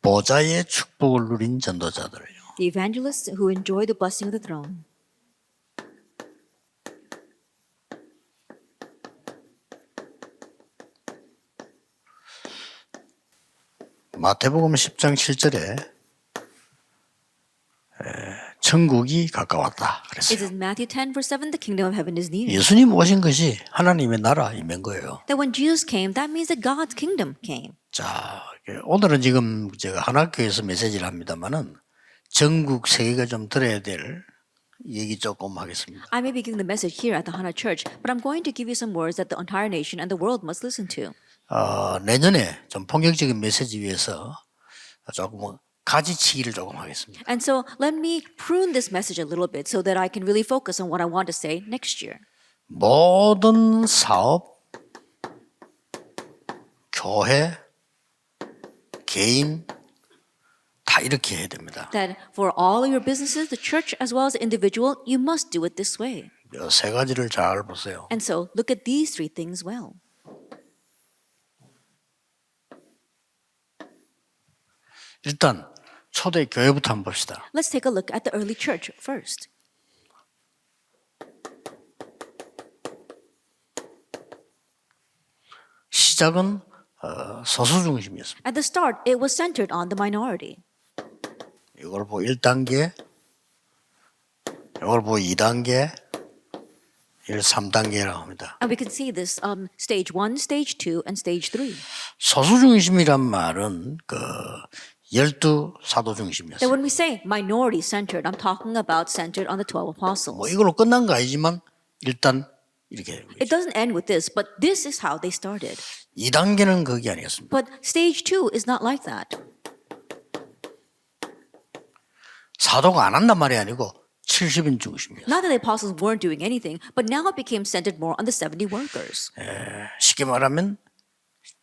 보좌의 축복을 누린 전도자들이요. The evangelists who enjoy the blessing of the throne. 마태복음 10장 7절에 천국이 가까웠다 It 그랬어요. is Matthew 10 verse 7, the kingdom of heaven is near. 예수님 오신 것이 하나님의 나라 임한 거예요. That when Jesus came, that means that God's kingdom came. 자, 오늘은 지금 제가 한학교에서 메시지를 합니다만은 전국 세계가 좀 들어야 될 얘기 조금 하겠습니다. I may be giving the message here at the Hana Church, but I'm going to give you some words that the entire nation and the world must listen to. 내년에 좀 폭력적인 메시지 위해서 조금 가지치기를 조금 하겠습니다. And so let me prune this message a little bit so that I can really focus on what I want to say next year. 모든 사업, 교회, 개인 다 이렇게 해야 됩니다. That for all of your businesses, the church as well as the individual, you must do it this way. 이 세 가지를 잘 보세요. And so look at these three things well. 일단 초대 교회부터 한번 봅시다. Let's take a look at the early church first. 시작은 소수 중심이었습니다. At the start, it was centered on the minority. 이걸 보고 1단계, 이걸 보고 2단계, 이걸 3단계라고 합니다. And we can see this stage 1, stage 2, and stage 3. 소수 중심이란 말은 그 12 사도 That 중심이었어요. when we say minority centered, I'm talking about centered on the 12 apostles. 뭐 이걸로 끝난 거 아니지만 일단 이렇게 It doesn't end with this, but this is how they started. 2단계는 그게 아니었습니다. But stage 2 is not like that. 사도가 안 한단 말이 아니고 70인 중심이었어요. Not that the apostles weren't doing anything, but now it became centered more on the 70 workers. 쉽게 말하면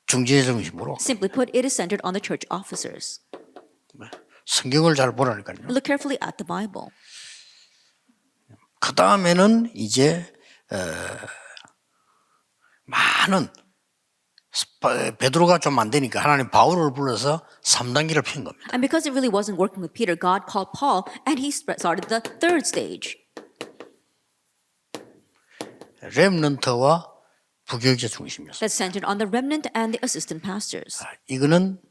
중재 중심으로 Simply put, it is centered on the church officers. 성경을 잘 보라니까요. Look carefully at the Bible. 그 다음에는 이제 많은 베드로가 좀 안 되니까 하나님 바울을 불러서 3단계를 핀 겁니다. And because it really wasn't working with Peter, God called Paul and he started the third stage. 렘넌트와 부교육자 중심이었어요. That's centered on the remnant and the assistant pastors. 이거는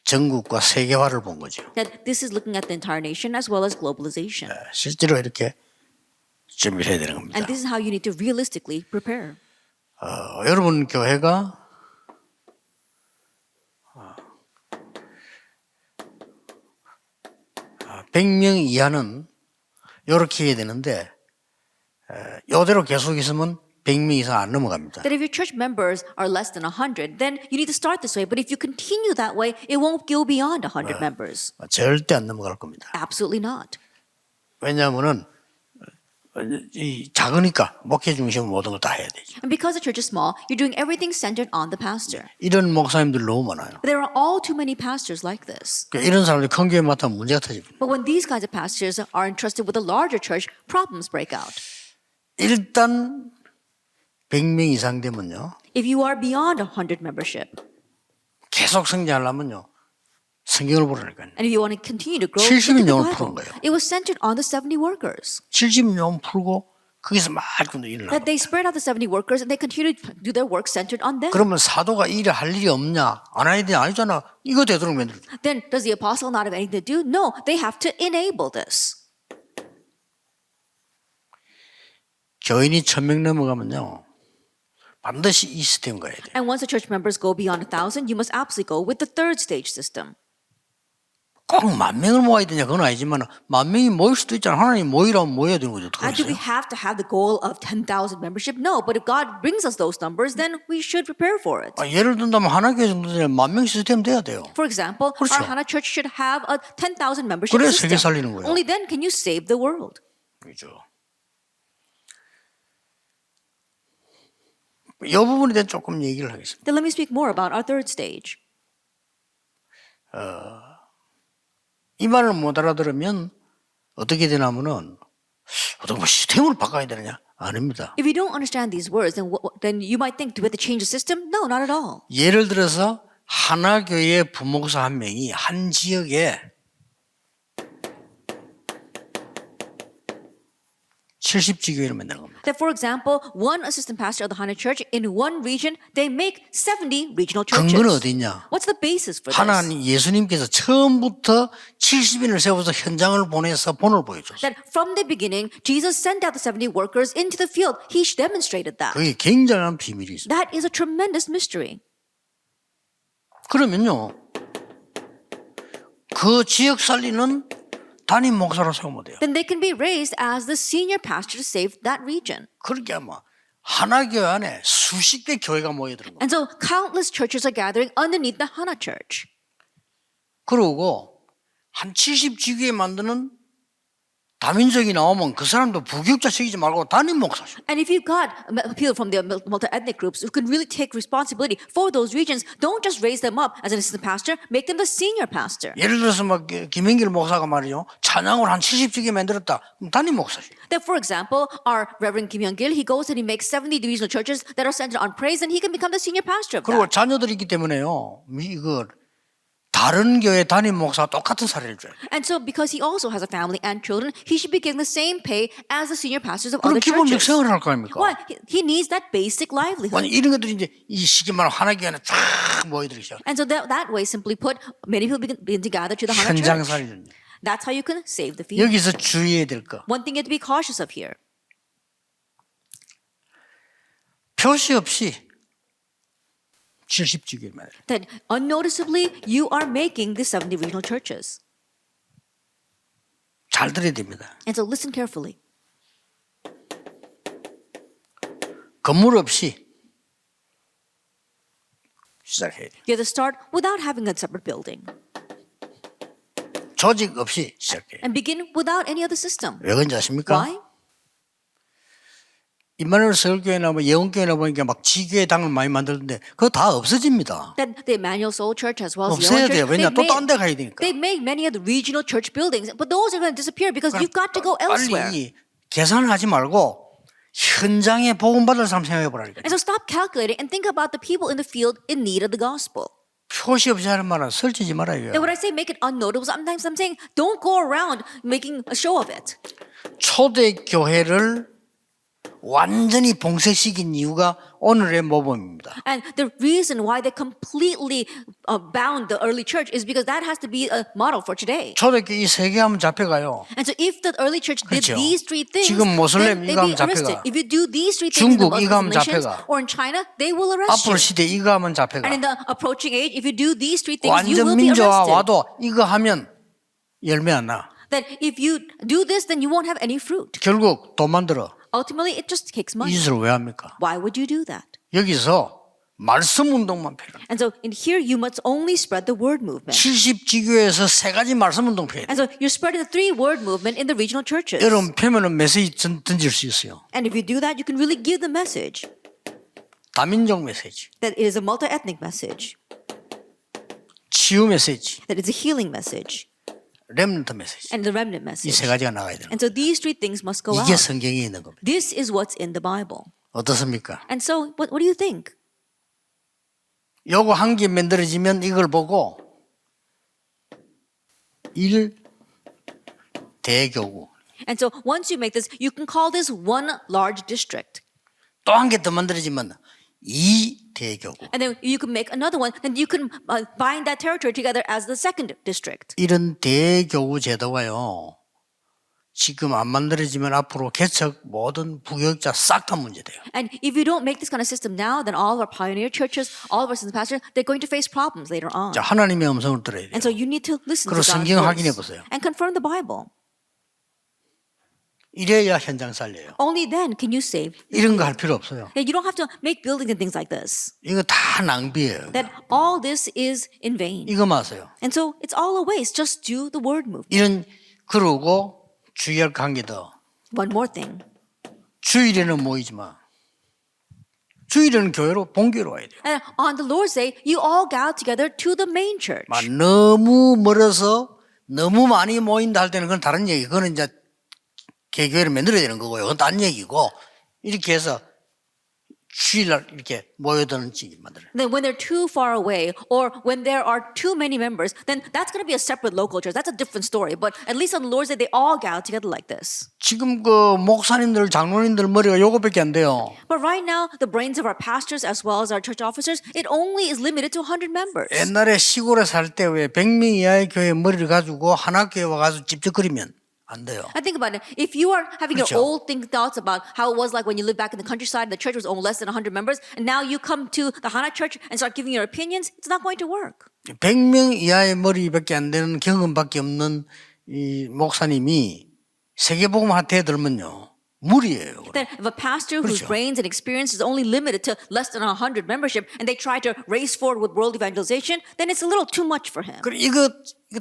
전국과 세계화를 본 거죠. That this is looking at the entire nation as well as globalization. 실제로 이렇게 준비를 해야 되는 겁니다. And this is how you need to realistically prepare. 여러분 교회가 어, 100명 이하는 이렇게 해야 되는데 이대로 계속 있으면 100명 이상 안 넘어갑니다. That if your church members are less than 100, then you need to start this way. But if you continue that way, it won't go beyond 100 members. 절대 안 넘어갈 겁니다. Absolutely not. 왜냐하면은 이 작으니까 목회 중심으로 모든 걸 다 해야 되죠. And because the church is small, you're doing everything centered on the pastor. 이런 목사님들 너무 많아요. There are all too many pastors like this. 이런 사람들이 큰 교회 맡으면 문제가 터집니다. But when these kinds of pastors are entrusted with a larger church, problems break out. 일단 100명 이상 되면요. If you are beyond 100 membership, 계속 성장하려면요. 성경을 보라니까요. and if you want to continue to grow, 70 look at the 명을 Bible. 푸는 거예요. It was centered on the 70 workers. 70명 풀고 거기서 막 일을 That they spread out the 70 workers and they continue to do their work centered on them. 그러면 사도가 일을 할 일이 없냐? 안 할 일이 아니잖아. 이거 되도록 만들죠. Then does the apostle not have anything to do? No, they have to enable this. 교인이 1000명 넘어가면요. 반드시 이 시스템 가야 돼요. And once the church members go beyond 1,000, you must absolutely go with the third stage system. 꼭 10,000명을 모아야 되냐 그건 아니지만 10,000명이 모일 수도 있잖아. 하나님 모이라면 모여야 되는 거죠. And do we have to have the goal of 10,000 membership? No, but if God brings us those numbers, then we should prepare for it. 예를 든다면 하나교회 정도 되면 10,000명 시스템 돼야 돼요. For example, 그렇죠. our Hana Church should have a 10,000 membership 그래야 세계 system. 살리는 거예요. Only then can you save the world. 그렇죠. 이 부분에 대해 조금 얘기를 하겠습니다. Then let me speak more about our third stage. 이 말을 못 알아들으면 어떻게 되냐면은 어떻게 뭐 시스템을 바꿔야 되느냐? 아닙니다. If you don't understand these words, then you might think, do we have to change the system? No, not at all. 예를 들어서 하나교회 부목사 한 명이 한 지역에 70지교회를 만드는 겁니다. That, for example, one assistant pastor of the Hana Church in one region, they make 70 regional 근거는 churches. 어디 있냐? What's the basis for this? 하나님 예수님께서 처음부터 70인을 세워서 현장을 보내서 본을 보여줬어요. That from the beginning, Jesus sent out the 70 workers into the field. He demonstrated that. 그게 굉장한 비밀이 있어요. That is a tremendous mystery. 그러면요, 그 지역 살리는 담임 목사로 세우면 돼요. Then they can be raised as the senior pastor to save that region. 그렇게 하면 하나교회 안에 수십 개 교회가 모여드는 거예요. And so countless churches are gathering underneath the Hana Church. 그러고 한 70지교회 만드는 다민족이 나오면 그 사람도 부교육자 시키지 말고 담임 목사죠. And if you've got people from the multi-ethnic groups who can really take responsibility for those regions, don't just raise them up as an assistant pastor, make them the senior pastor. 예를 들어서 막 김행길 목사가 말이죠. 찬양을 한 70지교회 만들었다. 그럼 담임 목사죠. That, for example, our Reverend Kim Young-gil, he goes and he makes 70 divisional churches that are centered on praise, and he can become the senior pastor of 그리고 that. 자녀들이 있기 때문에요. 이거 다른 교회 담임 목사가 똑같은 사례를 줘요. And so, because he also has a family and children, he should be getting the same pay as the senior pastors of 그럼 other 기본적 churches. 생활을 할 거 아닙니까? Why? He needs that basic livelihood. 아니, 이런 것들이 이제 이 시기만 하나교회 안에 쫙 모여들기 시작. And so that way, simply put, many people begin to gather to the Hana 현장 Church. 살리는. That's how you can save the field. 여기서 주의해야 될 거. One thing you have to be cautious of here. 표시 없이 70지교회 만들. That unnoticeably, you are making the 70 regional churches. 잘 들어야 됩니다. And so listen carefully. 건물 없이 시작해야 돼요. You have to start without having a separate building 조직 없이 시작해요. and begin without any other system. 왜 그런지 아십니까? Why? 임마누엘 서울교회나 뭐 예원교회나 보니까 막 지교회 당을 많이 만들던데 그거 다 없어집니다. That the Emmanuel Soul Church as well as the 없애야 Young 돼요. Church, 왜냐 또 딴 데 가야 되니까. they've made many of the regional church buildings, but those are going to disappear because you've got to go elsewhere. 빨리 계산을 하지 말고 현장에 복음 받을 사람 생각해 보라니까. And so stop calculating and think about the people in the field in need of the gospel. 표시 없이 하는 말은 설치지 말아요. And when I say make it unnoticeable, sometimes I'm saying don't go around making a show of it. 초대 교회를 완전히 봉쇄시킨 이유가 오늘의 모범입니다. And the reason why they completely bound the early church is because that has to be a model for today. 초대교회 이 세 개 하면 잡혀가요. And so if the early church did 그렇죠. these three things, 지금 모슬렘 then they'd 이거 be 하면 arrested. 잡혀가. If you do these three things in 중국 the 이거 하면 Muslim nations 잡혀가. or in China, they will arrest 앞으로 you. 시대 이거 하면 잡혀가. And in the approaching age, if you do these three things, you 완전 will be 민주화 arrested. 와도 이거 하면 열매 안 나. That if you do this, then you won't have any fruit. 결국 돈 만들어. Ultimately, it just takes 이 money. 짓을 왜 합니까? Why would you do that? 여기서 말씀 운동만 필요해. And so in here, you must only spread the word movement. 70지교에서 세 가지 말씀 운동 필요해. And so you're spreading the three word movement in the regional churches. 여러분 펴면은 메시지 던질 수 있어요. And if you do that, you can really give the message 다민족 메시지, that it is a multi-ethnic message, 치유 메시지, that it's a healing message, 렘넌트 메시지. and the remnant 이 message. 세 가지가 나가야 돼요. And so these three things must go 이게 out. 성경에 있는 겁니다. This is what's in the Bible. 어떻습니까? And so what do you think? 요거 한 개 만들어지면 이걸 보고 1대교구 And so once you make this, you can call this one large district. 또 한 개 더 만들어지면 2대교구 And then you can make another one, and you can bind that territory together as the second district. 이런 대교구 제도가요 지금 안 만들어지면 앞으로 개척 모든 부교육자 싹 다 문제돼요. And if you don't make this kind of system now, then all of our pioneer churches, all of our assistant pastors, they're going to face problems later on. 자, 하나님의 음성을 들어야 돼요. And so you need to listen to 그리고 God's 성경 확인해 voice 보세요. and confirm the Bible. 이래야 현장 살려요. Only then can you save. 이런 거 할 필요 없어요. You don't have to make buildings and things like this. 이거 다 낭비예요. That all this is in vain. 이거 마세요. And so it's all a waste. Just do the word movement. 이런 그러고 주의할 관계 더. One more thing. 주일에는 모이지 마. 주일에는 교회로 본교로 와야 돼요. And on the Lord's Day, you all gather together to the main church. 막 너무 멀어서 너무 많이 모인다 할 때는 그건 다른 얘기. 그거는 이제 개교회를 만들어야 되는 거고요. 그건 다른 얘기고 이렇게 해서 주일날 이렇게 모여드는 지기 만들어요. Then when they're too far away or when there are too many members, then that's going to be a separate local church. That's a different story. But at least on the Lord's Day, they all gather together like this. 지금 그 목사님들, 장로님들 머리가 요거밖에 안 돼요. But right now, the brains of our pastors as well as our church officers, it only is limited to 100 members. 옛날에 시골에 살 때 왜 100명 이하의 교회 머리를 가지고 하나교회 와가지고 찝쩍거리면 안 돼요. I think about it. If you are having your 그렇죠. old thoughts about how it was like when you lived back in the countryside, the church was only less than 100 members, and now you come to the Hana church and start giving your opinions, it's not going to work. 100명 이하의 머리밖에 안 되는 경험밖에 없는 이 목사님이 세계복음 하트에 들면요. 무리예요. Then if a pastor whose 그렇죠. brains and experience is only limited to less than 100 membership and they try to race forward with world evangelization, then it's a little too much for him. 그래 이거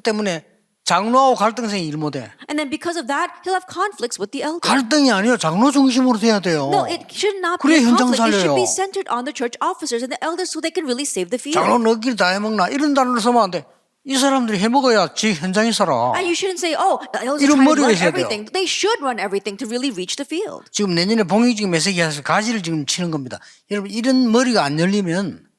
때문에 장로하고 갈등생이 일 못해. And then because of that, he'll have conflicts with the elders. 갈등이 아니에요. 장로 중심으로 돼야 돼요. No, it should not 그래 be a 현장 conflict. It should 살려요. be centered on the church officers and the elders so they can really save the field. 장로 너끼리 다 해먹나 이런 단어를 쓰면 안 돼. 이 사람들이 해먹어야 지 현장에 살아. And you shouldn't say, oh, the elders 이런 are trying to 머리가 run 있어야 돼요. everything. They should run everything to really reach the field. 지금 내년에 봉익적인 메시지 해서 가지를 지금 치는 겁니다. 여러분 이런 머리가 안 열리면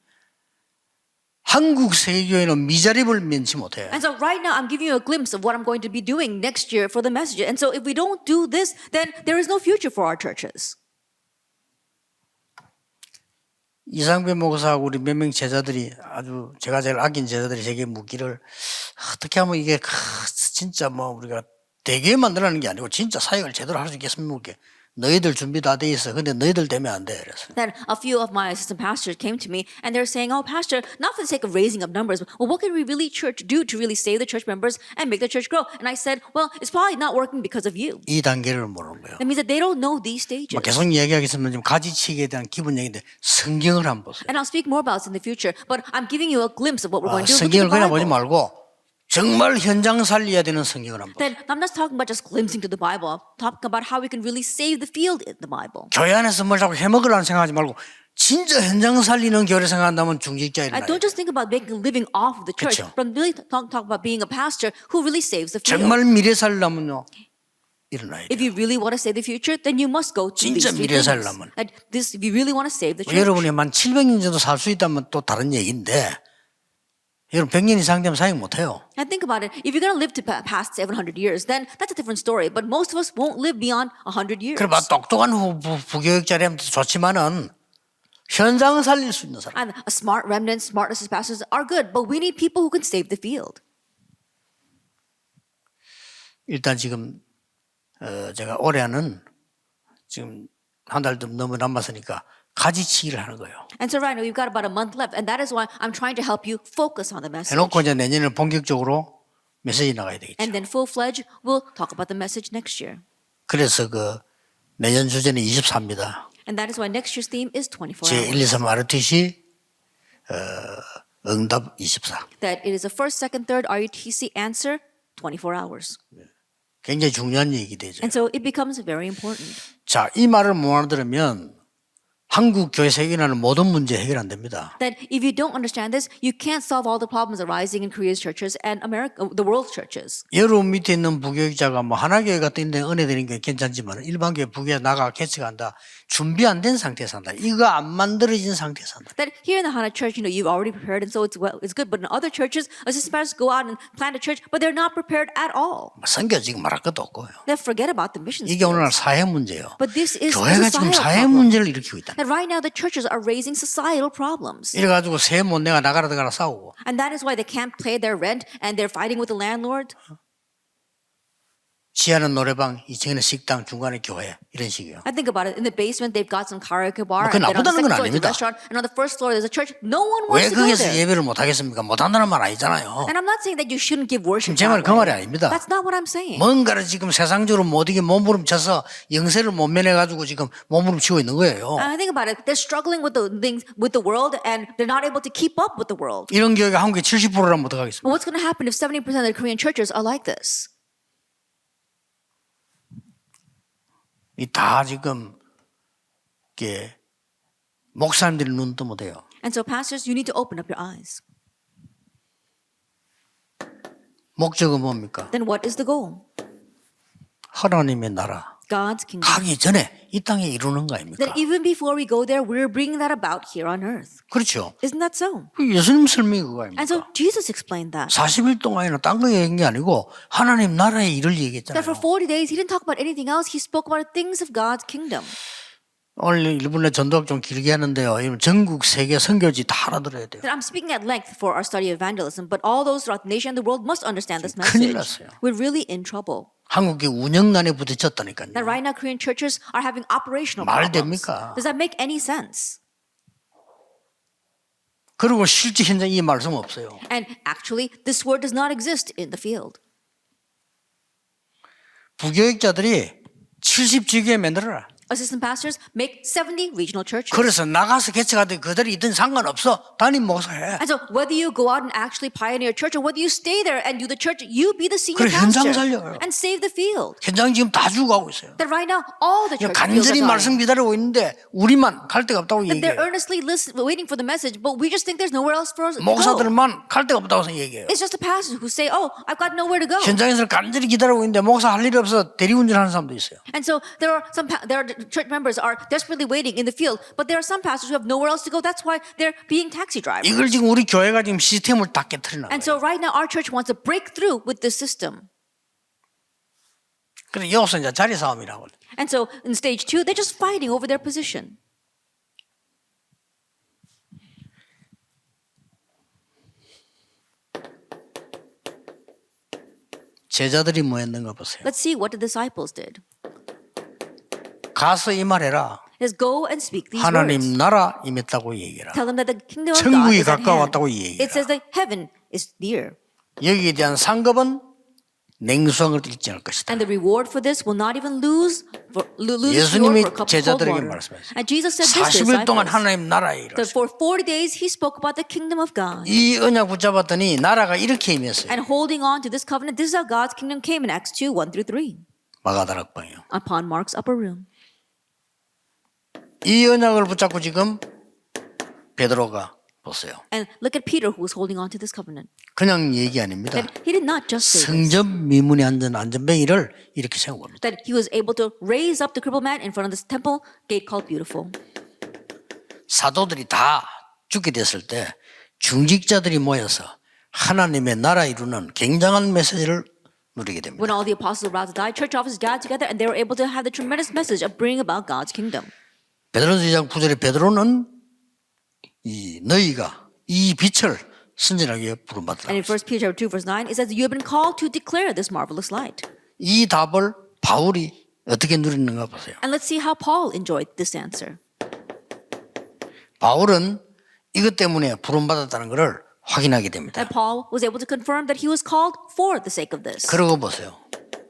한국 세계교회는 미자립을 면치 못해. And so right now, I'm giving you a glimpse of what I'm going to be doing next year for the message. And so if we don't do this, then there is no future for our churches. 이상배 목사하고 우리 몇 명 제자들이 아주 제가 제일 아낀 제자들이 제게 묻기를 어떻게 하면 이게 진짜 뭐 우리가 대게 만들라는 게 아니고 진짜 사역을 제대로 할 수 있겠습니까? 너희들 준비 다 돼 있어. 근데 너희들 되면 안 돼. 그래서. Then a few of my assistant pastors came to me and they're saying, oh, pastor, not for the sake of raising up numbers, but well, what can we really do to really save the church members and make the church grow? And I said, well, it's probably not working because of you. 이 단계를 모르는 거예요. That means that they don't know these stages. 뭐 계속 이야기하겠지만 지금 가지치기에 대한 기본 얘기인데 성경을 한번 보세요. And I'll speak more about this in the future, but I'm giving you a glimpse of what we're going to do. Look 성경을 at the 그냥 보지 Bible. 말고 정말 현장 살려야 되는 성경을 한번 보세요. Then I'm not talking about just glimpsing to the Bible. I'm talking about how we can really save the field in the Bible. 교회 안에서 뭘 자꾸 해먹으려는 생각하지 말고 진짜 현장 살리는 교회 생각한다면 중직자이라. I don't just think about making a living off of the church, 그렇죠. but I'm really talk about being a pastor who really saves the field. 정말 미래 살려면요 일어나야 If 돼요. you really want to save the future, then you must go to these 진짜 three 미래 things. 살려면. And this, if you really want to save the church. 여러분이 만 700년 정도 살 수 있다면 또 다른 얘기인데 여러분 100년 이상 되면 사역 못해요. And think about it. If you're going to live to past 700 years, then that's a different story. But most of us won't live beyond 100 years. 그래 봐 똑똑한 부교육자라면 좋지만은 현장을 살릴 수 있는 사람. And a smart remnant, smart assistant pastors are good, but we need people who can save the field. 일단 지금 제가 올해는 지금 한 달 좀 넘어 남았으니까 가지치기를 하는 거예요. And so right now we've got about a month left, and that is why I'm trying to help you focus on the message. 해놓고 이제 내년에 본격적으로 메시지 나가야 되겠죠. And then full-fledged, we'll talk about the message next year. 그래서 그 내년 주제는 24입니다. And that is why next year's theme is 24 제 1, 2, hours. 3 ROTC 응답 24. That it is a first, second, third RUTC answer 24 hours. 굉장히 중요한 얘기 되죠. And so it becomes very important. 자, 이 말을 못 알아들으면 한국 교회 세계라는 모든 문제 해결 안 됩니다. That if you don't understand this, you can't solve all the problems arising in Korea's churches and the world's churches. 여러분 밑에 있는 부교육자가 뭐 하나교회 같은 데 은혜 드리는 게 괜찮지만 일반 교회 부교회 나가 개척한다. 준비 안 된 상태에서 한다. 이거 안 만들어진 상태에서 한다. That here in the Hana church, you've already prepared, and so it's good. But in other churches, assistant pastors go out and plant a church, but they're not prepared at all. 선교 지금 말할 것도 없고요. They forget about the mission. 이게 오늘날 사회 문제예요. But this is a 교회가 지금 societal 사회 problem. 문제를 일으키고 있다. That right now the churches are raising societal problems. 이래가지고 세 못 내가 나가라 들어가라 싸우고 And that is why they can't pay their rent and they're fighting with the landlord. 지하는 노래방, 2층에는 식당, 중간에 교회 이런 식이에요. I think about it. In the basement, they've got some karaoke bar. 그건 And then on the 나쁘다는 건 second floor, it's a 아닙니다. restaurant. And on the first floor, there's a church. No one 왜 wants to go 거기서 there. 예배를 못 하겠습니까? 못 한다는 말 아니잖아요. And I'm not saying that you shouldn't give worship 제 that 말은 그 말이 way. 아닙니다. That's not what I'm saying. 뭔가를 지금 세상적으로 못 이게 몸부림쳐서 영세를 못 면해가지고 지금 몸부림치고 있는 거예요. And I think about it. They're struggling with the things with the world, and they're not able to keep up with the world. 이런 교회가 한국에 70%라면 어떡하겠습니까? But what's going to happen if 70% of the Korean churches are like this? 이 다 지금 이게 목사님들이 눈 뜨면 돼요. And so, pastors, you need to open up your eyes. 목적은 뭡니까? Then what is the goal? 하나님의 나라, God's kingdom. 가기 전에 이 땅에 이루는 거 아닙니까? That even before we go there, we're bringing that about here on earth. 그렇죠. Isn't that so? 그 예수님 설명이 그거 And so 아닙니까? Jesus explained that. 40일 동안에는 딴 거 얘기한 게 아니고 하나님 나라의 일을 That 얘기했잖아요. for 40 days, he didn't talk about anything else. He spoke about the things of God's kingdom. 오늘 일본의 전도학 좀 길게 하는데요. 이건 전국 세계 선교지 다 알아들어야 돼요. That I'm speaking at length for our study of evangelism, but all those throughout the nation and the world must understand this 큰일 message. 났어요. We're really in trouble. 한국이 운영난에 부딪혔다니까요. That right now Korean churches are having operational 말 problems. 됩니까? Does that make any sense? 그리고 실제 현장 이 말씀 없어요. And actually, this word does not exist in the field. 부교육자들이 70지교회 만들어라. Assistant pastors make 70 regional churches. 그래서 나가서 개척하든 그들이 있든 상관없어. 담임 목사해. And so whether you go out and actually pioneer church or whether you stay there and do the church, you be the senior 그래, 현장 pastor 살려요. and save the field. 현장 지금 다 죽어가고 있어요. That right now all the church fields 간절히 are dying. 말씀 기다리고 있는데 우리만 갈 데가 없다고 That they're 얘기해요. earnestly waiting for the message, but we just think there's nowhere else for us to go. 목사들만 갈 데가 없다고 얘기해요. It's just the pastors who say, "Oh, I've got nowhere to go." 현장에서 간절히 기다리고 있는데 목사 할 일이 없어 대리운전하는 사람도 있어요. And so there are church members are desperately waiting in the field, but there are some pastors who have nowhere else to go. That's why they're being taxi drivers. 이걸 지금 우리 교회가 지금 시스템을 다 깨트리는 And 거예요. so right now our church wants to break through with this system. 그래서 여기서 이제 자리 싸움이라고. And so in stage 2, they're just fighting over their position. 제자들이 뭐 했는가 보세요. Let's see what the disciples did. 가서 이 말해라. Is go and speak these words. 하나님 나라 임했다고 얘기해라. Tell them that the kingdom of God 천국이 is at hand. 가까웠다고 얘기해라. It says that heaven is near. 여기에 대한 상급은 냉수함을 잃지 않을 것이다. And the reward for this will not even lose 예수님이 for a cup of cold 제자들에게 water. 말씀하셨어요. And Jesus said this to 40일 동안 disciples. 하나님 나라에 이르렀어요. That for 40 days he spoke about the kingdom of God. 이 언약 붙잡았더니 나라가 이렇게 임했어요. And holding on to this covenant, this is how God's kingdom came in Acts 2, 1 through 3. 마가다락방이요. Upon Mark's upper room. 이 언약을 붙잡고 지금 베드로가 보세요. And look at Peter who was holding on to this covenant. 그냥 얘기 아닙니다. That he did not just say this. 성전 미문에 앉은 안전뱅이를 이렇게 세워봅니다. That he was able to raise up the crippled man in front of this temple gate called Beautiful. 사도들이 다 죽게 됐을 때 중직자들이 모여서 하나님의 나라 이루는 굉장한 메시지를 누리게 됩니다. When all the apostles were about to die, church officers gathered together and they were able to have the tremendous message of bringing about God's kingdom. 베드로서 2장 9절에 베드로는 이 너희가 이 빛을 선진하게 부름받더라. And in 1 Peter 2 verse 9, it says you have been called to declare this marvelous light. 이 답을 바울이 어떻게 누리는가 보세요. And let's see how Paul enjoyed this answer. 바울은 이것 때문에 부름받았다는 것을 확인하게 됩니다. That Paul was able to confirm that he was called for the sake of this. 그러고 보세요.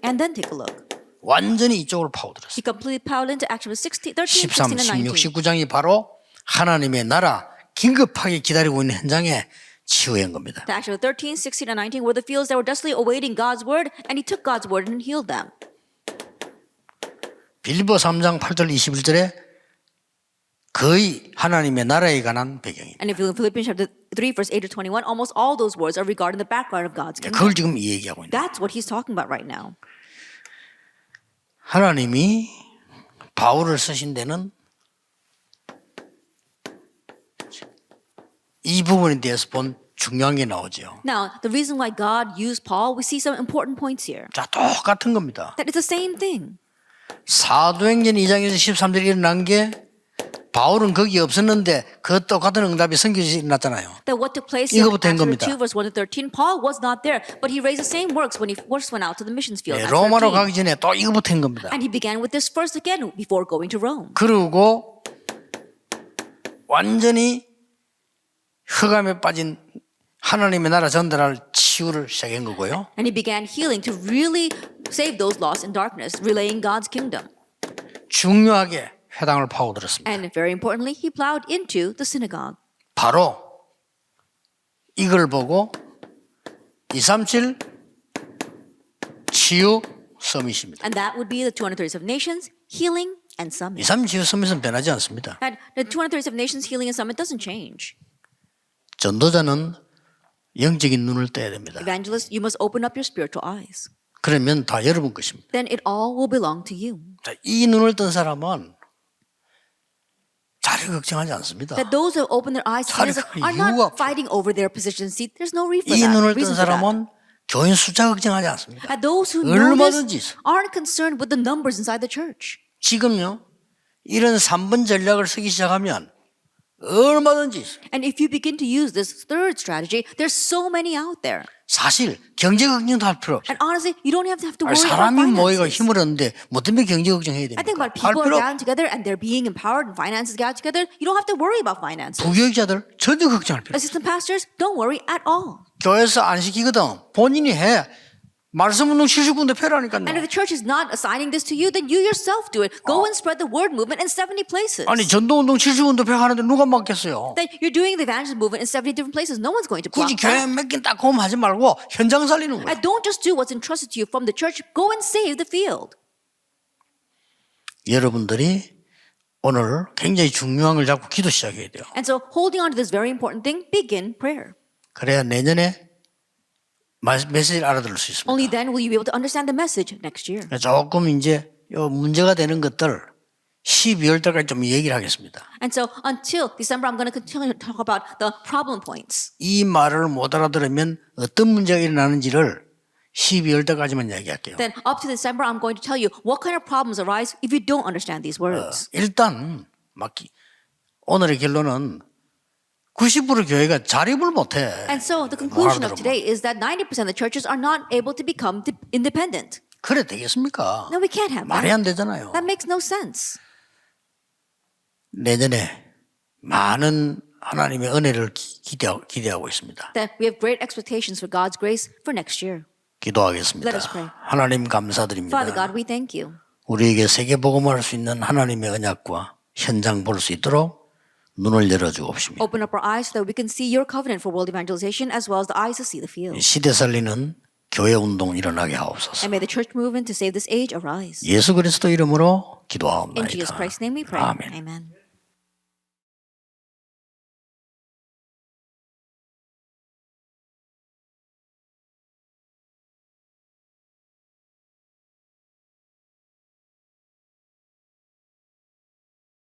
And then take a look. 완전히 이쪽으로 파고들었어요. He completely plowed into Acts 13, 16, 13, and 16, 19. 19장이 바로 하나님의 나라 긴급하게 기다리고 있는 현장에 치유한 겁니다. The Acts 13, 16, and 19 were the fields that were desperately awaiting God's word, and he took God's word and healed them. 빌립보 3장 8절 21절에 거의 하나님의 나라에 관한 배경입니다. And if you look at Philippians chapter 3, verse 8 to 21, almost all those words are regarding the background of God's kingdom. 그걸 지금 이 얘기하고 있는 거예요. That's what he's talking about right now. 하나님이 바울을 쓰신 데는 이 부분에 대해서 본 중요한 게 나오죠. Now, the reason why God used Paul, we see some important points here. 자, 똑같은 겁니다. That it's the same thing. 사도행전 2장에서 13절에 일어난 게 바울은 거기 없었는데 그 똑같은 응답이 선교지에 일어났잖아요. That what took place in 이거부터 한 Acts 겁니다. 2, verse 1 to 13, Paul was not there, but he raised the same works when he first went out to the missions field. Acts 로마로 13. 가기 전에 또 이거부터 한 겁니다. And he began with this first again before going to Rome. 그리고 완전히 흑암에 빠진 하나님의 나라 전달할 치유를 시작한 거고요. And he began healing to really save those lost in darkness, relaying God's kingdom. 중요하게 회당을 파고들었습니다. And very importantly, he plowed into the synagogue. 바로 이걸 보고 237 치유 서밋입니다. And that would be the 237 nations, healing, and summit. 237 치유 서밋은 변하지 않습니다. And the 237 nations, healing, and summit doesn't change. 전도자는 영적인 눈을 떼야 됩니다. Evangelists, you must open up your spiritual eyes. 그러면 다 여러분 것입니다. then it all will belong to you. 자, 이 눈을 뜬 사람은 자리 걱정하지 않습니다. That those who open their eyes to 자리 this 걱정할 are 이유가 not 없어요. fighting over their position seat. There's no reason 이 눈을 뜬 for that. 사람은 교인 숫자 걱정하지 않습니다. And those who know this 얼마든지 aren't concerned with the numbers inside the church. 지금요 이런 3번 전략을 쓰기 시작하면 얼마든지 있어요. And if you begin to use this third strategy, there's so many out there. 사실 경제 걱정도 할 필요 없어요. And honestly, you don't have to 아니, worry about 사람이 모이가 finances. 힘을 얻는데 뭐 때문에 경제 걱정해야 I 됩니까? think about 할 people 필요 are gathered together and they're being empowered and finances gathered together. You don't have to worry about finances. 부교육자들 전혀 걱정할 필요 없어요. Assistant pastors, don't worry at all. 교회에서 안 시키거든. 본인이 해. 말씀 운동 79군데 And if 펴라니까요. the church is not assigning this to you, then you yourself do it. Go and spread the word movement in 70 places. 아니 전도운동 79군데 펴 하는데 누가 맡겠어요. That you're doing the evangelism movement in 70 different places. No one's going to block 굳이 교회 that. 몇 개 딱 고음 하지 말고 현장 살리는 거예요. And don't just do what's entrusted to you from the church. Go and save the field. 여러분들이 오늘 굉장히 중요한 걸 잡고 기도 시작해야 돼요. And so holding on to this very important thing, begin prayer. 그래야 내년에 메시지를 알아들을 수 있습니다. Only then will you be able to understand the message next year. 조금 이제 요 문제가 되는 것들 12월 달까지 좀 얘기를 하겠습니다. And so until December, I'm going to continue to talk about the problem points. 이 말을 못 알아들으면 어떤 문제가 일어나는지를 12월 달까지만 얘기할게요. Then up to December, I'm going to tell you what kind of problems arise if you don't understand these words. 일단 오늘의 결론은 90% 교회가 자립을 못해. And so the conclusion of today is that 90% of the churches are not able to become independent. 그래 되겠습니까? No, we can't have 말이 that. 안 되잖아요. That makes no sense. 내년에 많은 하나님의 은혜를 기대하고 있습니다. That we have great expectations for God's grace for next year. 기도하겠습니다. Let us pray. 하나님 감사드립니다. Father God, we thank you. 우리에게 세계복음할 수 있는 하나님의 언약과 현장 볼 수 있도록 눈을 열어주옵시며 Open up our eyes so that we can see your covenant for world evangelization as well as the eyes to see the field. 시대 살리는 교회 운동 일어나게 하옵소서. And may the church movement to save this age arise. 예수 그리스도 이름으로 In Jesus 기도하옵나이다. Christ's name we pray. 아멘. Amen.